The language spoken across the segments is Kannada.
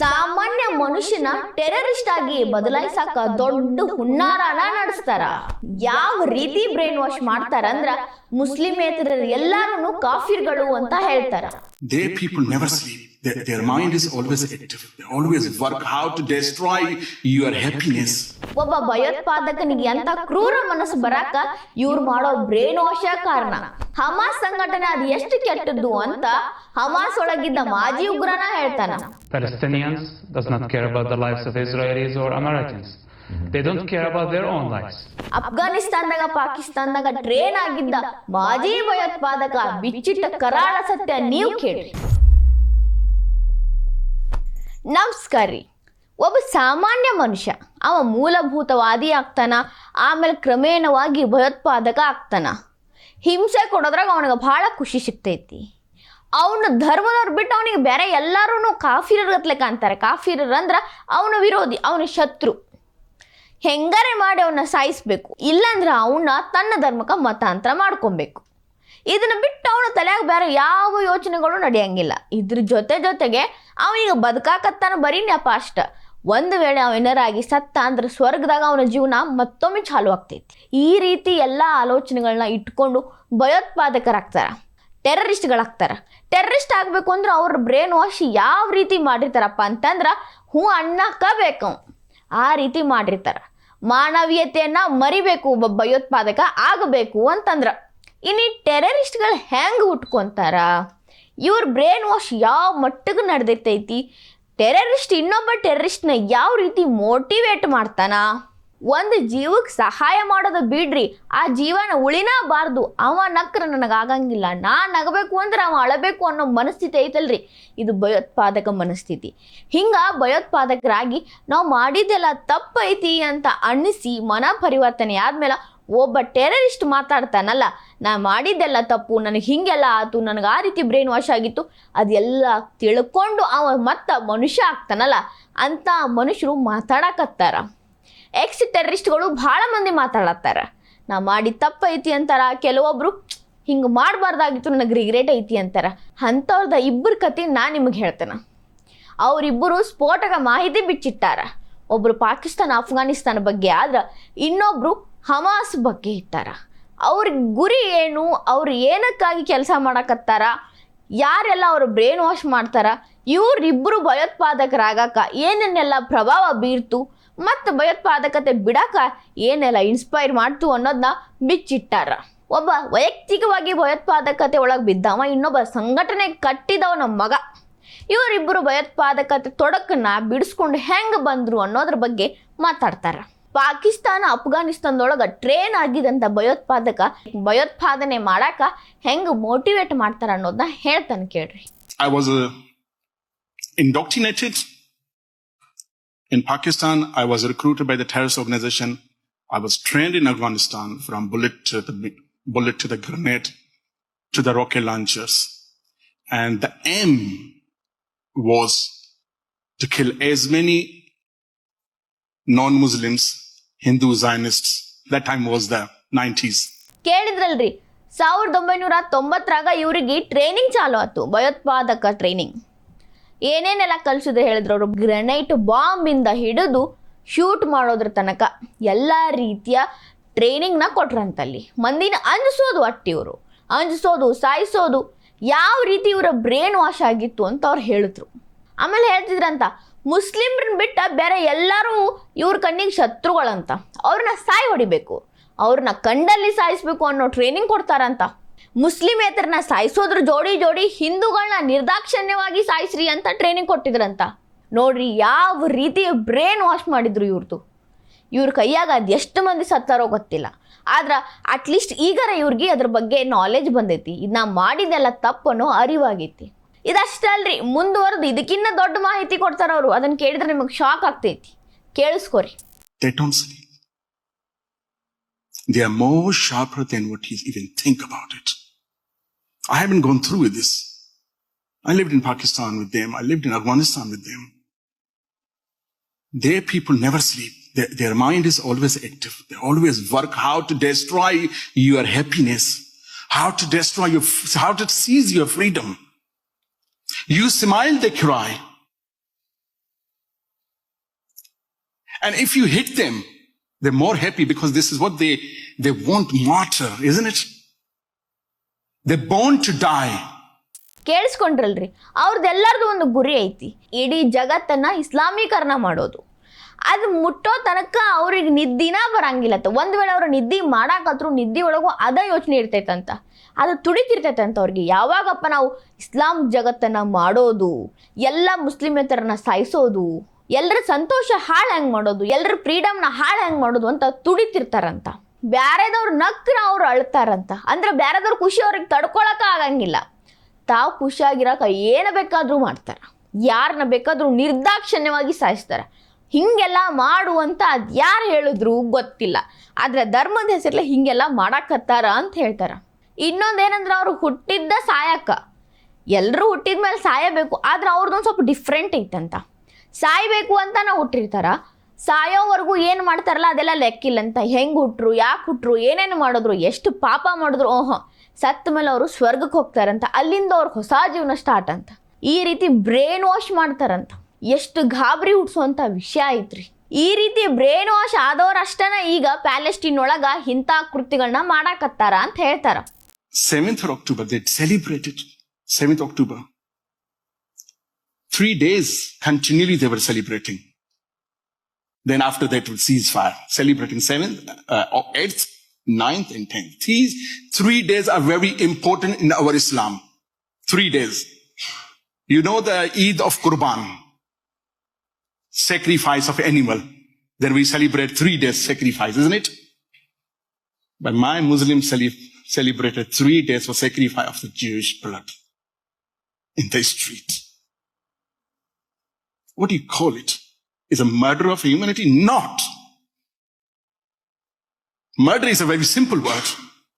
ಸಾಮಾನ್ಯ ಮನುಷ್ಯನ ಟೆರರಿಸ್ಟ್ ಆಗಿ ಬದಲಾಯಿಸಾಕ ದೊಡ್ಡ ಹುನ್ನಾರನ ನಡೆಸ್ತಾರ. ಯಾವ ರೀತಿ ಬ್ರೈನ್ ವಾಶ್ ಮಾಡ್ತಾರ ಅಂದ್ರ ಮುಸ್ಲಿಮೇತರ ಎಲ್ಲಾರು ಕಾಫಿರ್ಗಳು ಅಂತ ಹೇಳ್ತಾರ. Their people never sleep. Their mind is always active. They always work how to destroy your happiness. ಒಬ್ಬ ಭಯೋತ್ಪಾದಕನಿಗೆ ಅಂತ ಕ್ರೂರ ಮನಸ್ಸು ಬರಾಕ ಇವ್ರು ಮಾಡೋ ಬ್ರೈನ್ ವಾಶ್ ಕಾರಣ. ಹಮಾಸ್ ಸಂಘಟನೆ ಅದು ಎಷ್ಟು ಕೆಟ್ಟದ್ದು ಅಂತ ಹಮಾಸ್ ಒಳಗಿದ್ದ ಮಾಜಿ ಉಗ್ರನ ಹೇಳ್ತಾನ. Palestinians does not care about the lives of Israelis or Americans. They don't care about their own lives. ಅಫ್ಘಾನಿಸ್ತಾನದಾಗ ಪಾಕಿಸ್ತಾನದಾಗ ಟ್ರೇನ್ ಆಗಿದ್ದ ಮಾಜಿ ಭಯೋತ್ಪಾದಕ ಬಿಚ್ಚಿಟ್ಟ ಕರಾಳ ಸತ್ಯ ನೀವು ಕೇಳಿ. ನಮಸ್ಕಾರಿ. ಒಬ್ಬ ಸಾಮಾನ್ಯ ಮನುಷ್ಯ ಅವ ಮೂಲಭೂತವಾದಿ ಆಗ್ತಾನ, ಆಮೇಲೆ ಕ್ರಮೇಣವಾಗಿ ಭಯೋತ್ಪಾದಕ ಆಗ್ತಾನ. ಹಿಂಸೆ ಕೊಡೋದ್ರಾಗ ಅವನಿಗೆ ಭಾಳ ಖುಷಿ ಸಿಗ್ತೈತಿ. ಅವನ ಧರ್ಮದವ್ರು ಬಿಟ್ಟು ಅವನಿಗೆ ಬೇರೆ ಎಲ್ಲರೂ ಕಾಫಿರಗತ್ಲೆ ಕಾಣ್ತಾರೆ. ಕಾಫಿರರ್ ಅಂದ್ರೆ ಅವನ ವಿರೋಧಿ, ಅವನ ಶತ್ರು. ಹೆಂಗಾರೆ ಮಾಡಿ ಅವನ್ನ ಸಾಯಿಸ್ಬೇಕು, ಇಲ್ಲಾಂದ್ರೆ ಅವನ್ನ ತನ್ನ ಧರ್ಮಕ್ಕೆ ಮತಾಂತರ ಮಾಡ್ಕೊಬೇಕು. ಇದನ್ನ ಬಿಟ್ಟು ಅವನ ತಲೆಯಾಗ ಬೇರೆ ಯಾವ ಯೋಚನೆಗಳು ನಡೆಯಂಗಿಲ್ಲ. ಇದ್ರ ಜೊತೆಗೆ ಅವನಿಗೆ ಬದುಕಾಕತ್ತಾನ ಬರೀ ನೆಪ ಅಷ್ಟ. ಒಂದು ವೇಳೆ ಅವನೇರಾಗಿ ಸತ್ತ ಅಂದ್ರೆ ಸ್ವರ್ಗದಾಗ ಅವನ ಜೀವನ ಮತ್ತೊಮ್ಮೆ ಚಾಲು ಆಗ್ತೈತಿ. ಈ ರೀತಿ ಎಲ್ಲ ಆಲೋಚನೆಗಳನ್ನ ಇಟ್ಕೊಂಡು ಭಯೋತ್ಪಾದಕರಾಗ್ತಾರ, ಟೆರರಿಸ್ಟ್ಗಳಾಗ್ತಾರ. ಟೆರರಿಸ್ಟ್ ಆಗಬೇಕು ಅಂದ್ರೆ ಅವ್ರ ಬ್ರೈನ್ ವಾಶ್ ಯಾವ ರೀತಿ ಮಾಡಿರ್ತಾರಪ್ಪ ಅಂತಂದ್ರೆ ಅನ್ನಕ್ಕ ಬೇಕು, ಆ ರೀತಿ ಮಾಡಿರ್ತಾರ. ಮಾನವೀಯತೆಯನ್ನ ಮರಿಬೇಕು, ಒಬ್ಬ ಭಯೋತ್ಪಾದಕ ಆಗಬೇಕು ಅಂತಂದ್ರ. ಇನ್ನು ಟೆರರಿಸ್ಟ್ಗಳು ಹೆಂಗೆ ಉಟ್ಕೊಂತಾರ, ಇವ್ರ ಬ್ರೈನ್ ವಾಶ್ ಯಾವ ಮಟ್ಟಿಗೆ ನಡೆದಿರ್ತೈತಿ, ಟೆರರಿಸ್ಟ್ ಇನ್ನೊಬ್ಬ ಟೆರರಿಸ್ಟ್ನ ಯಾವ ರೀತಿ ಮೋಟಿವೇಟ್ ಮಾಡ್ತಾನ. ಒಂದು ಜೀವಕ್ಕೆ ಸಹಾಯ ಮಾಡೋದು ಬಿಡ್ರಿ, ಆ ಜೀವನ ಉಳಿನಬಾರ್ದು. ಅವ ನಕ್ರ ನನಗಾಗಂಗಿಲ್ಲ, ನಾ ನಗಬೇಕು ಅಂದ್ರೆ ಅವ ಅಳಬೇಕು ಅನ್ನೋ ಮನಸ್ಥಿತಿ ಐತಲ್ರಿ, ಇದು ಭಯೋತ್ಪಾದಕ ಮನಸ್ಥಿತಿ. ಹಿಂಗೆ ಭಯೋತ್ಪಾದಕರಾಗಿ ನಾವು ಮಾಡಿದ್ದೆಲ್ಲ ತಪ್ಪೈತಿ ಅಂತ ಅನ್ನಿಸಿ ಮನ ಪರಿವರ್ತನೆ ಆದ್ಮೇಲೆ ಒಬ್ಬ ಟೆರರಿಸ್ಟ್ ಮಾತಾಡ್ತಾನಲ್ಲ, ನಾ ಮಾಡಿದ್ದೆಲ್ಲ ತಪ್ಪು, ನನಗೆ ಹಿಂಗೆಲ್ಲ ಆಯ್ತು, ನನಗೆ ಆ ರೀತಿ ಬ್ರೈನ್ ವಾಶ್ ಆಗಿತ್ತು, ಅದೆಲ್ಲ ತಿಳ್ಕೊಂಡು ಅವ ಮತ್ತೆ ಮನುಷ್ಯ ಆಗ್ತಾನಲ್ಲ, ಅಂತ ಮನುಷ್ಯರು ಮಾತಾಡಕತ್ತಾರ. ಎಕ್ಸ್ ಟೆರರಿಸ್ಟ್ಗಳು ಭಾಳ ಮಂದಿ ಮಾತಾಡತ್ತಾರ. ನಾ ಮಾಡಿ ತಪ್ಪೈತಿ ಅಂತಾರ, ಕೆಲವೊಬ್ರು ಹಿಂಗೆ ಮಾಡಬಾರ್ದಾಗಿತ್ತು, ನನಗೆ ರಿಗ್ರೆಟ್ ಐತಿ ಅಂತಾರ. ಅಂಥವ್ರದ ಇಬ್ಬರು ಕತೆ ನಾನು ನಿಮಗೆ ಹೇಳ್ತೇನೆ. ಅವರಿಬ್ಬರು ಸ್ಫೋಟಕ ಮಾಹಿತಿ ಬಿಚ್ಚಿಟ್ಟಾರ. ಒಬ್ಬರು ಪಾಕಿಸ್ತಾನ ಅಫ್ಘಾನಿಸ್ತಾನ ಬಗ್ಗೆ ಆದ್ರೆ ಇನ್ನೊಬ್ಬರು ಹಮಾಸ್ ಬಗ್ಗೆ ಇಟ್ಟಾರ. ಅವ್ರ ಗುರಿ ಏನು, ಅವ್ರು ಏನಕ್ಕಾಗಿ ಕೆಲಸ ಮಾಡಕತ್ತಾರ, ಯಾರೆಲ್ಲ ಅವ್ರ ಬ್ರೈನ್ ವಾಶ್ ಮಾಡ್ತಾರ, ಇವರಿಬ್ಬರು ಭಯೋತ್ಪಾದಕರಾಗಕ ಏನೇನೆಲ್ಲ ಪ್ರಭಾವ ಬೀರ್ತು ಮತ್ತು ಭಯೋತ್ಪಾದಕತೆ ಬಿಡಾಕ ಏನೆಲ್ಲ ಇನ್ಸ್ಪೈರ್ ಮಾಡ್ತು ಅನ್ನೋದನ್ನ ಬಿಚ್ಚಿಟ್ಟಾರ. ಒಬ್ಬ ವೈಯಕ್ತಿಕವಾಗಿ ಭಯೋತ್ಪಾದಕತೆ ಒಳಗೆ ಬಿದ್ದವ, ಇನ್ನೊಬ್ಬ ಸಂಘಟನೆ ಕಟ್ಟಿದವನ ಮಗ. ಇವರಿಬ್ಬರು ಭಯೋತ್ಪಾದಕತೆ ತೊಡಕನ್ನ ಬಿಡಿಸ್ಕೊಂಡು ಹೆಂಗೆ ಬಂದರು ಅನ್ನೋದ್ರ ಬಗ್ಗೆ ಮಾತಾಡ್ತಾರ. ಪಾಕಿಸ್ತಾನ ಅಫ್ಘಾನಿಸ್ತಾನದೊಳಗೆ ಟ್ರೇನ್ ಆಗಿದಂಥ ಭಯೋತ್ಪಾದನೆ ಮಾಡಾಕ ಹೆಂಗೆ ಮೋಟಿವೇಟ್ ಮಾಡ್ತಾರ ಅನ್ನೋದನ್ನ ಹೇಳ್ತಾನೆ ಕೇಳ್ರಿ. I was indoctrinated in Pakistan. I was recruited by the terrorist organization. I was trained in Afghanistan from bullet to the grenade to the rocket launchers. And the aim was to kill as many non-Muslims, Hindu Zionists. That time was the 90s. ಕೇಳಿದ್ರಲ್ರಿ, 1990ರಾಗ ಇವರಿಗೆ ಟ್ರೈನಿಂಗ್ ಚಾಲು ಆಯ್ತು, ಭಯೋತ್ಪಾದಕ ಟ್ರೈನಿಂಗ್. ಏನೇನೆಲ್ಲ ಕಲಿಸಿದ್ರು ಹೇಳಿದ್ರು ಅವರು. ಗ್ರೆನೈಟ್ ಬಾಂಬಿಂದ ಹಿಡಿದು ಶೂಟ್ ಮಾಡೋದ್ರ ತನಕ ಎಲ್ಲ ರೀತಿಯ ಟ್ರೈನಿಂಗ್ನ ಕೊಟ್ರಂತಲ್ಲಿ. ಮಂದಿನ ಅಂಜಿಸೋದು, ಇವರು ಅಂಜಿಸೋದು, ಸಾಯಿಸೋದು, ಯಾವ ರೀತಿ ಇವರ ಬ್ರೈನ್ ವಾಶ್ ಆಗಿತ್ತು ಅಂತ ಅವ್ರು ಹೇಳಿದ್ರು. ಆಮೇಲೆ ಹೇಳ್ತಿದ್ರಂತ, ಮುಸ್ಲಿಮ್ರನ್ನ ಬಿಟ್ಟ ಬೇರೆ ಎಲ್ಲರೂ ಇವ್ರ ಕಣ್ಣಿಗೆ ಶತ್ರುಗಳಂತ, ಅವ್ರನ್ನ ಸಾಯಿ ಹೊಡಿಬೇಕು, ಅವ್ರನ್ನ ಕಂಡಲ್ಲಿ ಸಾಯಿಸ್ಬೇಕು ಅನ್ನೋ ಟ್ರೈನಿಂಗ್ ಕೊಡ್ತಾರಂತ. ಮುಸ್ಲಿಮೇತರನ್ನ ಸಾಯಿಸೋದ್ರ ಜೋಡಿ ಹಿಂದೂಗಳನ್ನ ನಿರ್ದಾಕ್ಷಣ್ಯವಾಗಿ ಸಾಯಿಸ್ರಿ ಅಂತ ಟ್ರೈನಿಂಗ್ ಕೊಟ್ಟಿದ್ರಂತ. ನೋಡ್ರಿ ಯಾವ ರೀತಿ ಬ್ರೈನ್ ವಾಶ್ ಮಾಡಿದ್ರು ಇವ್ರದ್ದು. ಇವ್ರ ಕೈಯಾಗ ಅದೆಷ್ಟು ಮಂದಿ ಸತ್ತಾರೋ ಗೊತ್ತಿಲ್ಲ, ಆದ್ರೆ ಅಟ್ಲೀಸ್ಟ್ ಈಗಾರ ಇವ್ರಿಗೆ ಅದ್ರ ಬಗ್ಗೆ ನಾಲೆಜ್ ಬಂದೈತಿ, ಇದನ್ನ ಮಾಡಿದೆಲ್ಲ ತಪ್ಪನ್ನೋ ಅರಿವಾಗೈತಿ. ಇದಷ್ಟೇ ಅಲ್ರಿ, ಮುಂದುವರೆದು ಇದಕ್ಕಿನ್ನ ದೊಡ್ಡ ಮಾಹಿತಿ ಕೊಡ್ತಾರ ಅವರು. ಅದನ್ನ ಕೇಳಿದ್ರೆ ನಿಮಗೆ ಶಾಕ್ ಆಗ್ತೈತಿ, ಕೇಳಿಸ್ಕೋರಿ. They don't sleep. They are more sharper than what you even think about it. I haven't gone through with this. I lived in Pakistan with them. I lived in Afghanistan with them. Their people never sleep. Their mind is always active. They always work how to destroy your happiness, how to seize your freedom. You smile, they cry. And if you hit them, they're more happy because this is what they want, martyr, isn't it? They're born to die. ಕೇಳಿಸ್ಕೊಂಡ್ರಲ್ರಿ, ಅವ್ರದ್ದೆಲ್ಲರದು ಒಂದು ಗುರಿ ಐತಿ, ಇಡೀ ಜಗತ್ತನ್ನ ಇಸ್ಲಾಮೀಕರಣ ಮಾಡೋದು. ಅದು ಮುಟ್ಟೋ ತನಕ ಅವ್ರಿಗೆ ನಿದ್ದಿನ ಬರಂಗಿಲ್ಲತ್ತ. ಒಂದ್ ವೇಳೆ ಅವ್ರ ನಿದ್ದೆ ಮಾಡಾಕತ್ರು ನಿದ್ದೆ ಒಳಗೂ ಅದ ಯೋಚನೆ ಇರ್ತೈತಂತ, ಅದು ತುಡಿತಿರ್ತೈತಂತ ಅವ್ರಿಗೆ. ಯಾವಾಗಪ್ಪ ನಾವು ಇಸ್ಲಾಂ ಜಗತ್ತನ್ನ ಮಾಡೋದು, ಎಲ್ಲ ಮುಸ್ಲಿಮೇತರನ್ನ ಸಾಯಿಸೋದು, ಎಲ್ಲರ ಸಂತೋಷ ಹಾಳು ಹೆಂಗ್ ಮಾಡೋದು, ಎಲ್ಲರ ಫ್ರೀಡಮ್ನ ಹಾಳು ಹೆಂಗ್ ಮಾಡೋದು ಅಂತ ತುಡಿತಿರ್ತಾರಂತ. ಬ್ಯಾರೆದವ್ರು ನಕ್ರ ಅವ್ರು ಅಳ್ತಾರಂತ. ಅಂದ್ರೆ ಬ್ಯಾರೆದವ್ರ ಖುಷಿ ಅವ್ರಿಗೆ ತಡ್ಕೊಳಕ ಆಗಂಗಿಲ್ಲ. ತಾವು ಖುಷಿಯಾಗಿರಕ ಏನು ಬೇಕಾದ್ರೂ ಮಾಡ್ತಾರ, ಯಾರನ್ನ ಬೇಕಾದ್ರೂ ನಿರ್ದಾಕ್ಷಿಣ್ಯವಾಗಿ ಸಾಯಿಸ್ತಾರೆ. ಹಿಂಗೆಲ್ಲ ಮಾಡುವಂತ ಅದು ಯಾರು ಹೇಳಿದ್ರು ಗೊತ್ತಿಲ್ಲ, ಆದ್ರೆ ಧರ್ಮದ ಹೆಸರಲ್ಲಿ ಹಿಂಗೆಲ್ಲ ಮಾಡಾಕತ್ತಾರ ಅಂತ ಹೇಳ್ತಾರ. ಇನ್ನೊಂದೇನಂದ್ರೆ ಅವ್ರು ಹುಟ್ಟಿದ್ದ ಸಾಯಕ್ಕ, ಎಲ್ಲರೂ ಹುಟ್ಟಿದ ಮೇಲೆ ಸಾಯಬೇಕು, ಆದ್ರೆ ಅವ್ರದ್ದೊಂದು ಸ್ವಲ್ಪ ಡಿಫ್ರೆಂಟ್ ಐತಂತ. ಸಾಯ್ಬೇಕು ಅಂತ ನಾವು ಹುಟ್ಟಿರ್ತಾರ, ಸಾಯೋವರೆಗೂ ಏನು ಮಾಡ್ತಾರಲ್ಲ ಅದೆಲ್ಲ ಲೆಕ್ಕಿಲ್ಲಂತ. ಹೆಂಗೆ ಹುಟ್ರು, ಯಾಕೆ ಹುಟ್ರು, ಏನೇನು ಮಾಡಿದ್ರು, ಎಷ್ಟು ಪಾಪ ಮಾಡಿದ್ರು, ಸತ್ತ ಮೇಲೆ ಅವರು ಸ್ವರ್ಗಕ್ಕೆ ಹೋಗ್ತಾರಂತ, ಅಲ್ಲಿಂದ ಅವ್ರಿಗೆ ಹೊಸ ಜೀವನ ಸ್ಟಾರ್ಟ್ ಅಂತ. ಈ ರೀತಿ ಬ್ರೇನ್ ವಾಶ್ ಮಾಡ್ತಾರಂತ. ಎಷ್ಟು ಗಾಬರಿ ಹುಡ್ಸುವಂಥ ವಿಷಯ ಐತ್ರಿ. ಈ ರೀತಿ ಬ್ರೇನ್ ವಾಶ್ ಆದವ್ರಷ್ಟನ ಈಗ ಪ್ಯಾಲೆಸ್ಟೀನ್ ಒಳಗ ಇಂಥ ಕೃತ್ಯಗಳನ್ನ ಮಾಡಾಕತ್ತಾರ ಅಂತ ಹೇಳ್ತಾರ. 7th October, they celebrated 7th October. 3 days continually they were celebrating. Then after that, would ceasefire, celebrating 7th, 8th, 9th, and 10th. These 3 days are very important in our Islam. 3 days. You know the Eid of Qurban, sacrifice of animal. Then we celebrate 3 days sacrifice, isn't it? But my Muslim celebrated 3 days for sacrifice of the Jewish blood in the street. What do you call it? Is a murder of humanity? Not. Murder is a very simple word.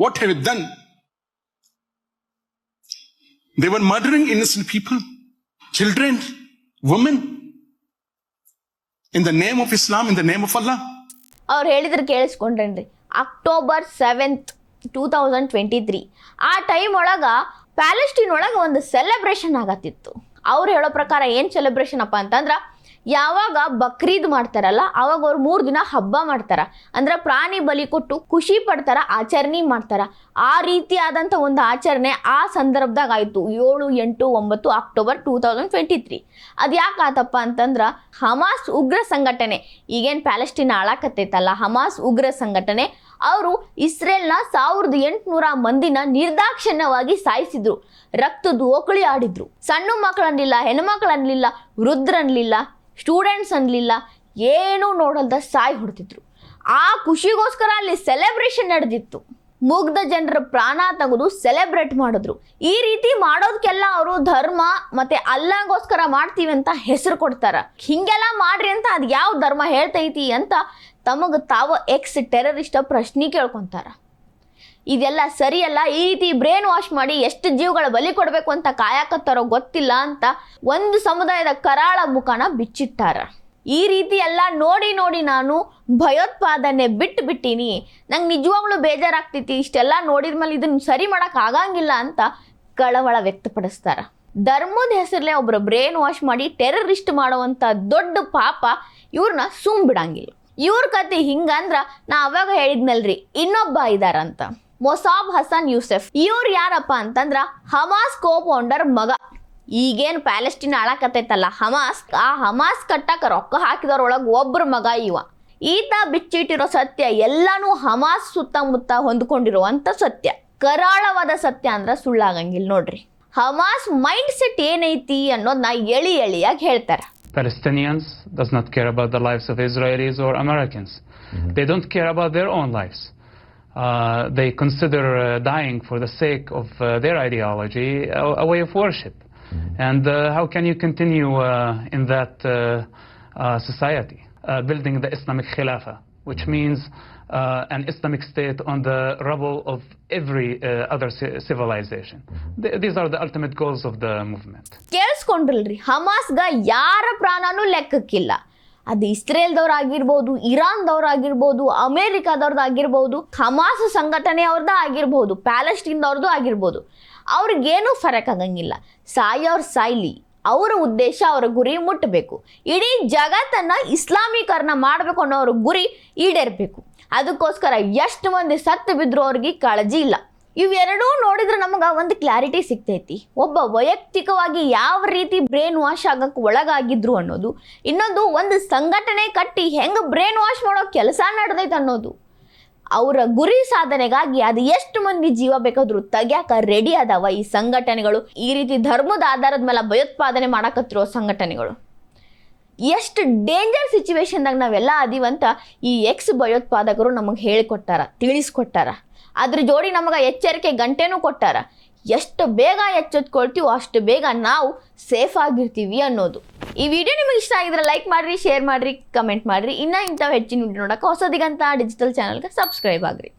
What have you done? They were murdering innocent people, children, women, in the name of Islam, in the name of Allah. ಅವ್ರು ಹೇಳಿದ್ರೆ ಕೇಳಿಸ್ಕೊಂಡ್ರೇನ್ರಿ, October 7th, 2023 ಆ ಟೈಮ್ ಒಳಗ ಪ್ಯಾಲೆಸ್ಟೀನ್ ಒಳಗ ಒಂದು ಸೆಲೆಬ್ರೇಷನ್ ಆಗತ್ತಿತ್ತು. ಅವ್ರು ಹೇಳೋ ಪ್ರಕಾರ ಏನು ಸೆಲೆಬ್ರೇಷನ್ ಅಪ್ಪ ಅಂತಂದ್ರೆ, ಯಾವಾಗ ಬಕ್ರೀದ್ ಮಾಡ್ತಾರಲ್ಲ ಅವಾಗ ಅವ್ರು 3 ದಿನ ಹಬ್ಬ ಮಾಡ್ತಾರ. ಅಂದ್ರೆ ಪ್ರಾಣಿ ಬಲಿ ಕೊಟ್ಟು ಖುಷಿ ಪಡ್ತಾರ, ಆಚರಣೆ ಮಾಡ್ತಾರ. ಆ ರೀತಿಯಾದಂಥ ಒಂದು ಆಚರಣೆ ಆ ಸಂದರ್ಭದಾಗ ಆಯಿತು 7, 8, 9 ಅಕ್ಟೋಬರ್ 2023. ಅದು ಯಾಕೆ ಆತಪ್ಪ ಅಂತಂದ್ರೆ, ಹಮಾಸ್ ಉಗ್ರ ಸಂಘಟನೆ, ಈಗೇನು ಪ್ಯಾಲೆಸ್ಟೀನ್ ಆಳಾಕತ್ತೈತಲ್ಲ, ಹಮಾಸ್ ಉಗ್ರ ಸಂಘಟನೆ ಅವರು ಇಸ್ರೇಲ್ನ 1800 ಮಂದಿನ ನಿರ್ದಾಕ್ಷಿಣ್ಯವಾಗಿ ಸಾಯಿಸಿದ್ರು. ರಕ್ತದ ಓಕಳಿ ಆಡಿದ್ರು. ಸಣ್ಣ ಮಕ್ಕಳನ್ನಿಲ್ಲ, ಹೆಣ್ಮಕ್ಳು ಅನ್ಲಿಲ್ಲ, ವೃದ್ಧರನ್ಲಿಲ್ಲ, ಸ್ಟೂಡೆಂಟ್ಸ್ ಅನ್ಲಿಲ್ಲ, ಏನೂ ನೋಡಲ್ದ ಸಾಯಿ ಹೊಡ್ತಿದ್ರು. ಆ ಖುಷಿಗೋಸ್ಕರ ಅಲ್ಲಿ ಸೆಲೆಬ್ರೇಷನ್ ನಡೆದಿತ್ತು. ಮುಗ್ಧ ಜನರ ಪ್ರಾಣ ತೆಗೆದು ಸೆಲೆಬ್ರೇಟ್ ಮಾಡಿದ್ರು. ಈ ರೀತಿ ಮಾಡೋದಕ್ಕೆಲ್ಲ ಅವರು ಧರ್ಮ ಮತ್ತೆ ಅಲ್ಲಾಗೋಸ್ಕರ ಮಾಡ್ತೀವಿ ಅಂತ ಹೆಸರು ಕೊಡ್ತಾರ. ಹಿಂಗೆಲ್ಲ ಮಾಡ್ರಿ ಅಂತ ಅದು ಯಾವ ಧರ್ಮ ಹೇಳ್ತೈತಿ ಅಂತ ತಮಗೆ ತಾವು ಎಕ್ಸ್ ಟೆರರಿಸ್ಟ್ ಪ್ರಶ್ನೆ ಕೇಳ್ಕೊಂತಾರ. ಇದೆಲ್ಲ ಸರಿಯಲ್ಲ. ಈ ರೀತಿ ಬ್ರೇನ್ ವಾಶ್ ಮಾಡಿ ಎಷ್ಟು ಜೀವಗಳ ಬಲಿ ಕೊಡಬೇಕು ಅಂತ ಕಾಯಕತ್ತಾರೋ ಗೊತ್ತಿಲ್ಲ ಅಂತ ಒಂದು ಸಮುದಾಯದ ಕರಾಳ ಮುಖಾನ ಬಿಚ್ಚಿಟ್ಟಾರ. ಈ ರೀತಿ ಎಲ್ಲ ನೋಡಿ ನೋಡಿ ನಾನು ಭಯೋತ್ಪಾದನೆ ಬಿಟ್ಟಿನಿ, ನಂಗೆ ನಿಜವಾಗ್ಲೂ ಬೇಜಾರಾಗ್ತೈತಿ, ಇಷ್ಟೆಲ್ಲ ನೋಡಿದ್ಮೇಲೆ ಇದನ್ನ ಸರಿ ಮಾಡಕ್ ಆಗಂಗಿಲ್ಲ ಅಂತ ಕಳವಳ ವ್ಯಕ್ತಪಡಿಸ್ತಾರ. ಧರ್ಮದ ಹೆಸರಲ್ಲೇ ಒಬ್ಬರು ಬ್ರೇನ್ ವಾಶ್ ಮಾಡಿ ಟೆರರಿಸ್ಟ್ ಮಾಡುವಂಥ ದೊಡ್ಡ ಪಾಪ ಇವ್ರನ್ನ ಸುಮ್ ಬಿಡಂಗಿಲ್ಲ. ಇವ್ರ ಕತೆ ಹಿಂಗಂದ್ರ ನಾ ಅವಾಗ ಹೇಳಿದ್ನಲ್ರಿ, ಇನ್ನೊಬ್ಬ ಇದಾರಂತ, ಮೊಸಾಬ್ ಹಸನ್ ಯೂಸೆಫ್. ಇವ್ರು ಯಾರಪ್ಪ ಅಂತಂದ್ರ ಹಮಾಸ್ ಕೋ-ಫೌಂಡರ್ ಮಗ. ಈಗೇನು ಪ್ಯಾಲೆಸ್ಟೀನ್ ಆಳಕತ್ತೈತಲ್ಲ ಹಮಾಸ್, ಆ ಹಮಾಸ್ ಕಟ್ಟಕ್ಕೆ ರೊಕ್ಕ ಹಾಕಿದವ್ರೊಳಗೆ ಒಬ್ಬರ ಮಗ ಇವ. ಈತ ಬಿಚ್ಚಿಟ್ಟಿರೋ ಸತ್ಯ ಎಲ್ಲಾನು ಹಮಾಸ್ ಸುತ್ತಮುತ್ತ ಹೊಂದ್ಕೊಂಡಿರುವಂಥ ಸತ್ಯ. ಕರಾಳವಾದ ಸತ್ಯ ಅಂದ್ರೆ ಸುಳ್ಳಾಗಂಗಿಲ್ಲ ನೋಡ್ರಿ. ಹಮಾಸ್ ಮೈಂಡ್ ಸೆಟ್ ಏನೈತಿ ಅನ್ನೋದನ್ನ ಎಳಿಯಾಗಿ ಹೇಳ್ತಾರೆ. Palestinians does not care about the lives of Israelis or Americans. They don't care about their own lives. They consider dying for the sake of their ideology a way of worship. And how can you continue in that society? Building the Islamic Khilafah, which means an Islamic state on the rubble of every other civilization. These are the ultimate goals of the movement. ಕೇಳಿಸ್ಕೊಂಡ್ರಲ್ರಿ, ಹಮಾಸ್ಗ ಯಾರ ಪ್ರಾಣನೂ ಲೆಕ್ಕಕ್ಕಿಲ್ಲ. ಅದು ಇಸ್ರೇಲ್ದವ್ರಾಗಿರ್ಬೋದು, ಇರಾನ್ದವ್ರಾಗಿರ್ಬೋದು, ಅಮೇರಿಕಾದವ್ರದ್ದಾಗಿರ್ಬೋದು, ಹಮಾಸ್ ಸಂಘಟನೆ ಅವ್ರದ್ದು ಆಗಿರ್ಬೋದು, ಪ್ಯಾಲೆಸ್ಟೀನ್ದವ್ರದ್ದು ಆಗಿರ್ಬೋದು, ಅವ್ರಿಗೇನು ಫರಕ್ ಆಗಂಗಿಲ್ಲ. ಸಾಯೋರ್ ಸಾಯ್ಲಿ, ಅವರ ಉದ್ದೇಶ, ಅವರ ಗುರಿ ಮುಟ್ಟಬೇಕು. ಇಡೀ ಜಗತ್ತನ್ನು ಇಸ್ಲಾಮೀಕರಣ ಮಾಡಬೇಕು ಅನ್ನೋ ಅವ್ರ ಗುರಿ ಈಡೇರಬೇಕು. ಅದಕ್ಕೋಸ್ಕರ ಎಷ್ಟು ಮಂದಿ ಸತ್ತು ಬಿದ್ದರೂ ಅವ್ರಿಗೆ ಕಾಳಜಿ ಇಲ್ಲ. ಇವೆರಡೂ ನೋಡಿದ್ರೆ ನಮಗೆ ಒಂದು ಕ್ಲಾರಿಟಿ ಸಿಗ್ತೈತಿ. ಒಬ್ಬ ವೈಯಕ್ತಿಕವಾಗಿ ಯಾವ ರೀತಿ ಬ್ರೇನ್ ವಾಶ್ ಆಗಕ್ಕೆ ಒಳಗಾಗಿದ್ರು ಅನ್ನೋದು, ಇನ್ನೊಂದು ಒಂದು ಸಂಘಟನೆ ಕಟ್ಟಿ ಹೆಂಗೆ ಬ್ರೇನ್ ವಾಶ್ ಮಾಡೋ ಕೆಲಸ ನಡೆದೈತೆ ಅನ್ನೋದು. ಅವರ ಗುರಿ ಸಾಧನೆಗಾಗಿ ಅದು ಎಷ್ಟು ಮಂದಿ ಜೀವ ಬೇಕಾದರೂ ತೆಗ್ಯಾಕ ರೆಡಿ ಅದಾವ ಈ ಸಂಘಟನೆಗಳು. ಈ ರೀತಿ ಧರ್ಮದ ಆಧಾರದ ಮೇಲೆ ಭಯೋತ್ಪಾದನೆ ಮಾಡಕತ್ತಿರೋ ಸಂಘಟನೆಗಳು. ಎಷ್ಟು ಡೇಂಜರ್ ಸಿಚುವೇಶನ್ದಾಗ ನಾವೆಲ್ಲ ಅದೀವಂತ ಈ ಎಕ್ಸ್ ಭಯೋತ್ಪಾದಕರು ನಮಗೆ ಹೇಳಿಕೊಟ್ಟಾರ, ತಿಳಿಸ್ಕೊಟ್ಟಾರ. ಅದ್ರ ಜೋಡಿ ನಮಗೆ ಎಚ್ಚರಿಕೆ ಗಂಟೆನೂ ಕೊಟ್ಟಾರ. ಎಷ್ಟು ಬೇಗ ಎಚ್ಚೆತ್ಕೊಳ್ತೀವೋ ಅಷ್ಟು ಬೇಗ ನಾವು ಸೇಫ್ ಆಗಿರ್ತೀವಿ ಅನ್ನೋದು. ಈ ವಿಡಿಯೋ ನಿಮಗೆ ಇಷ್ಟ ಆಗಿದ್ರೆ ಲೈಕ್ ಮಾಡಿರಿ, ಶೇರ್ ಮಾಡಿರಿ, ಕಮೆಂಟ್ ಮಾಡಿರಿ. ಇನ್ನೂ ಇಂಥವು ಹೆಚ್ಚಿನ ವಿಡಿಯೋ ನೋಡೋಕೆ ಹೊಸದಿಗಂತ ಡಿಜಿಟಲ್ ಚಾನಲ್ಗೆ ಸಬ್ಸ್ಕ್ರೈಬ್ ಆಗಿರಿ.